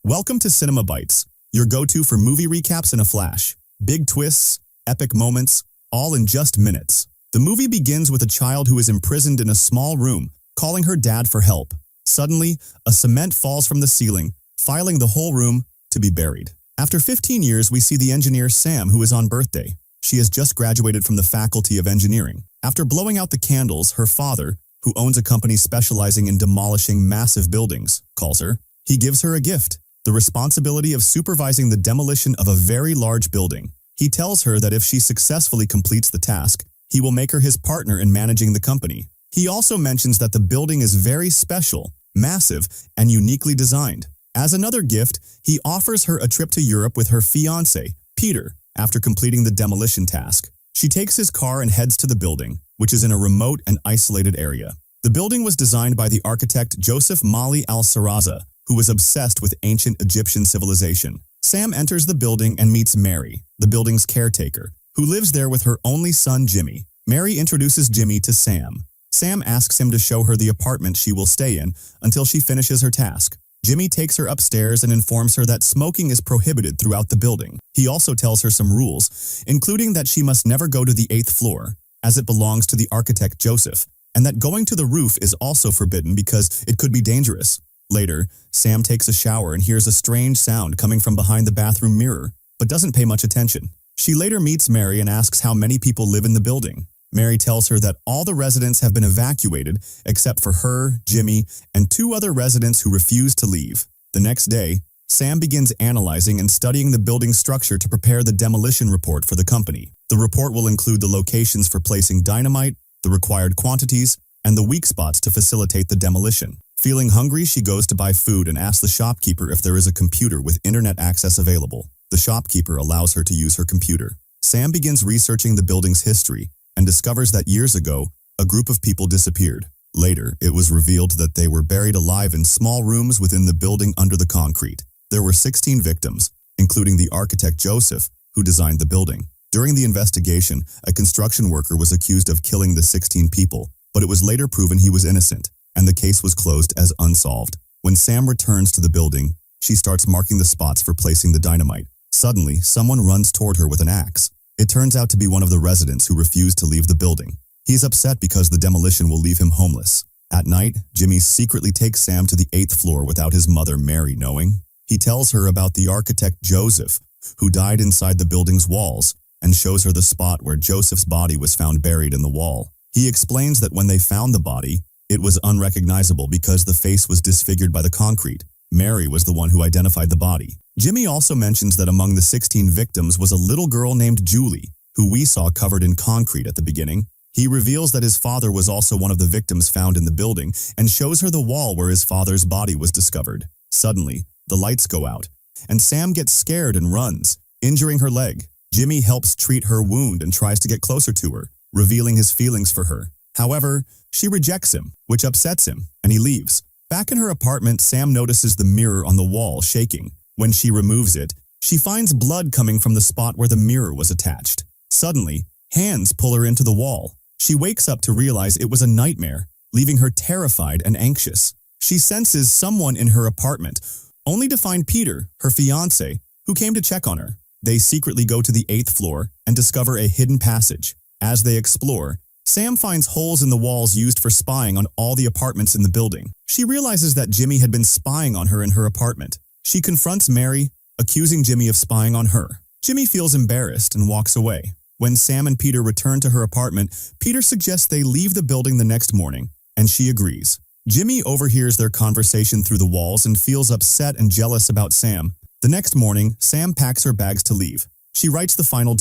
Welcome to Cinema Bites, your go-to for movie recaps in a flash. Big twists, epic moments, all in just minutes. The movie begins with a child who is imprisoned in a small room, calling her dad for help. Suddenly, a cement falls from the ceiling, filing the whole room to be buried. After 15 years, we see the engineer Sam, who is on birthday. She has just graduated from the Faculty of Engineering. After blowing out the candles, her father, who owns a company specializing in demolishing massive buildings, calls her. He gives her a gift, the responsibility of supervising the demolition of a very large building. He tells her that if she successfully completes the task, he will make her his partner in managing the company. He also mentions that the building is very special, massive, and uniquely designed. As another gift, he offers her a trip to Europe with her fiancé, Peter, after completing the demolition task. She takes his car and heads to the building, which is in a remote and isolated area. The building was designed by the architect Joseph Mali al-Saraza, who was obsessed with ancient Egyptian civilization. Sam enters the building and meets Mary, the building's caretaker, who lives there with her only son Jimmy. Mary introduces Jimmy to Sam. Sam asks him to show her the apartment she will stay in until she finishes her task. Jimmy takes her upstairs and informs her that smoking is prohibited throughout the building. He also tells her some rules, including that she must never go to the 8th floor, as it belongs to the architect Joseph, and that going to the roof is also forbidden because it could be dangerous. Later, Sam takes a shower and hears a strange sound coming from behind the bathroom mirror, but doesn't pay much attention. She later meets Mary and asks how many people live in the building. Mary tells her that all the residents have been evacuated except for her, Jimmy, and 2 other residents who refuse to leave. The next day, Sam begins analyzing and studying the building's structure to prepare the demolition report for the company. The report will include the locations for placing dynamite, the required quantities, and the weak spots to facilitate the demolition. Feeling hungry, she goes to buy food and asks the shopkeeper if there is a computer with internet access available. The shopkeeper allows her to use her computer. Sam begins researching the building's history and discovers that years ago, a group of people disappeared. Later, it was revealed that they were buried alive in small rooms within the building under the concrete. There were 16 victims, including the architect Joseph, who designed the building. During the investigation, a construction worker was accused of killing the 16 people, but it was later proven he was innocent, and the case was closed as unsolved. When Sam returns to the building, she starts marking the spots for placing the dynamite. Suddenly, someone runs toward her with an axe. It turns out to be one of the residents who refused to leave the building. He's upset because the demolition will leave him homeless. At night, Jimmy secretly takes Sam to the 8th floor without his mother Mary knowing. He tells her about the architect Joseph, who died inside the building's walls, and shows her the spot where Joseph's body was found buried in the wall. He explains that when they found the body, it was unrecognizable because the face was disfigured by the concrete. Mary was the one who identified the body. Jimmy also mentions that among the 16 victims was a little girl named Julie, who we saw covered in concrete at the beginning. He reveals that his father was also one of the victims found in the building and shows her the wall where his father's body was discovered. Suddenly, the lights go out, and Sam gets scared and runs, injuring her leg. Jimmy helps treat her wound and tries to get closer to her, revealing his feelings for her. However, she rejects him, which upsets him, and he leaves. Back in her apartment, Sam notices the mirror on the wall shaking. When she removes it, she finds blood coming from the spot where the mirror was attached. Suddenly, hands pull her into the wall. She wakes up to realize it was a nightmare, leaving her terrified and anxious. She senses someone in her apartment, only to find Peter, her fiancé, who came to check on her. They secretly go to the 8th floor and discover a hidden passage. As they explore, Sam finds holes in the walls used for spying on all the apartments in the building. She realizes that Jimmy had been spying on her in her apartment. She confronts Mary, accusing Jimmy of spying on her. Jimmy feels embarrassed and walks away. When Sam and Peter return to her apartment, Peter suggests they leave the building the next morning, and she agrees. Jimmy overhears their conversation through the walls and feels upset and jealous about Sam. The next morning, Sam packs her bags to leave. She writes the final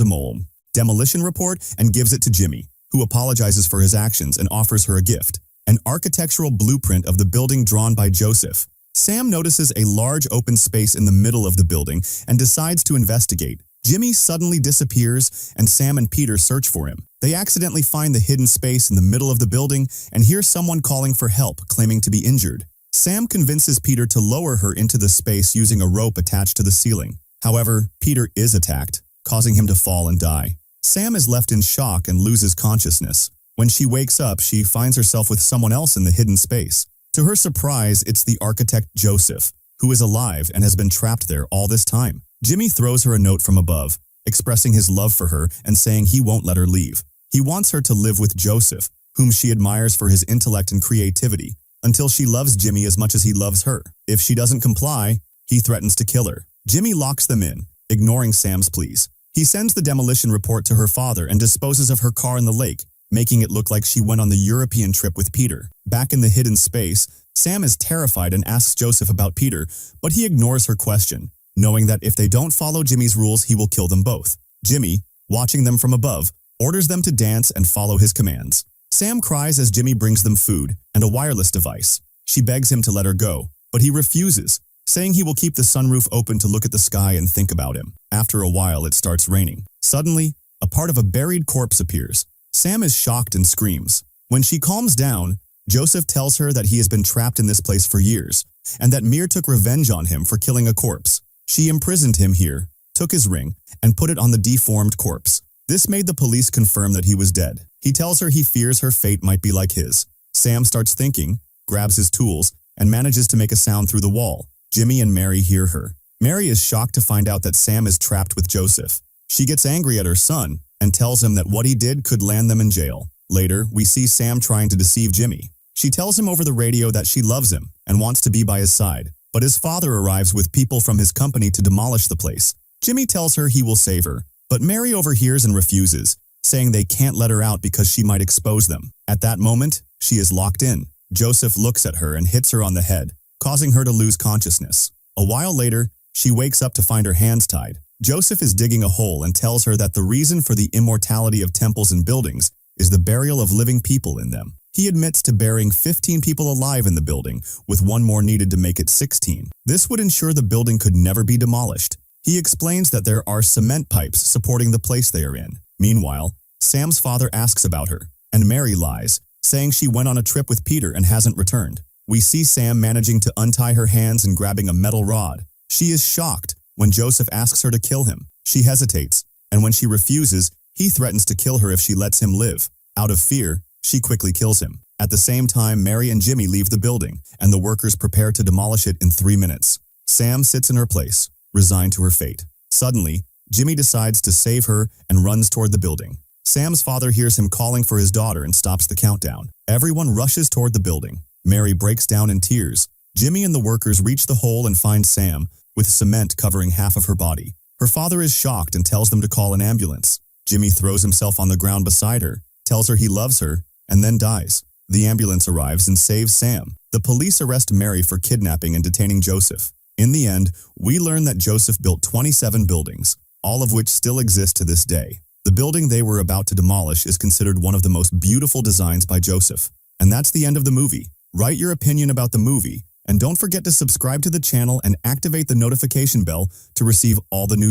demolition report and gives it to Jimmy, who apologizes for his actions and offers her a gift, an architectural blueprint of the building drawn by Joseph. Sam notices a large open space in the middle of the building and decides to investigate. Jimmy suddenly disappears, and Sam and Peter search for him. They accidentally find the hidden space in the middle of the building and hear someone calling for help, claiming to be injured. Sam convinces Peter to lower her into the space using a rope attached to the ceiling. However, Peter is attacked, causing him to fall and die. Sam is left in shock and loses consciousness. When she wakes up, she finds herself with someone else in the hidden space. To her surprise, it's the architect Joseph, who is alive and has been trapped there all this time. Jimmy throws her a note from above, expressing his love for her and saying he won't let her leave. He wants her to live with Joseph, whom she admires for his intellect and creativity, until she loves Jimmy as much as he loves her. If she doesn't comply, he threatens to kill her. Jimmy locks them in, ignoring Sam's pleas. He sends the demolition report to her father and disposes of her car in the lake, making it look like she went on the European trip with Peter. Back in the hidden space, Sam is terrified and asks Joseph about Peter, but he ignores her question, knowing that if they don't follow Jimmy's rules, he will kill them both. Jimmy, watching them from above, orders them to dance and follow his commands. Sam cries as Jimmy brings them food and a wireless device. She begs him to let her go, but he refuses, saying he will keep the sunroof open to look at the sky and think about him. After a while, it starts raining. Suddenly, a part of a buried corpse appears. Sam is shocked and screams. When she calms down, Joseph tells her that he has been trapped in this place for years, and that Mir took revenge on him for killing a corpse. She imprisoned him here, took his ring, and put it on the deformed corpse. This made the police confirm that he was dead. He tells her he fears her fate might be like his. Sam starts thinking, grabs his tools, and manages to make a sound through the wall. Jimmy and Mary hear her. Mary is shocked to find out that Sam is trapped with Joseph. She gets angry at her son and tells him that what he did could land them in jail. Later, we see Sam trying to deceive Jimmy. She tells him over the radio that she loves him and wants to be by his side, but his father arrives with people from his company to demolish the place. Jimmy tells her he will save her, but Mary overhears and refuses, saying they can't let her out because she might expose them. At that moment, she is locked in. Joseph looks at her and hits her on the head, causing her to lose consciousness. A while later, she wakes up to find her hands tied. Joseph is digging a hole and tells her that the reason for the immortality of temples and buildings is the burial of living people in them. He admits to burying 15 people alive in the building, with one more needed to make it 16. This would ensure the building could never be demolished. He explains that there are cement pipes supporting the place they are in. Meanwhile, Sam's father asks about her, and Mary lies, saying she went on a trip with Peter and hasn't returned. We see Sam managing to untie her hands and grabbing a metal rod. She is shocked when Joseph asks her to kill him. She hesitates, and when she refuses, he threatens to kill her if she lets him live. Out of fear, she quickly kills him. At the same time, Mary and Jimmy leave the building, and the workers prepare to demolish it in 3 minutes. Sam sits in her place, resigned to her fate. Suddenly, Jimmy decides to save her and runs toward the building. Sam's father hears him calling for his daughter and stops the countdown. Everyone rushes toward the building. Mary breaks down in tears. Jimmy and the workers reach the hole and find Sam, with cement covering half of her body. Her father is shocked and tells them to call an ambulance. Jimmy throws himself on the ground beside her, tells her he loves her, and then dies. The ambulance arrives and saves Sam. The police arrest Mary for kidnapping and detaining Joseph. In the end, we learn that Joseph built 27 buildings, all of which still exist to this day. The building they were about to demolish is considered one of the most beautiful designs by Joseph. And that's the end of the movie. Write your opinion about the movie, and don't forget to subscribe to the channel and activate the notification bell to receive all the new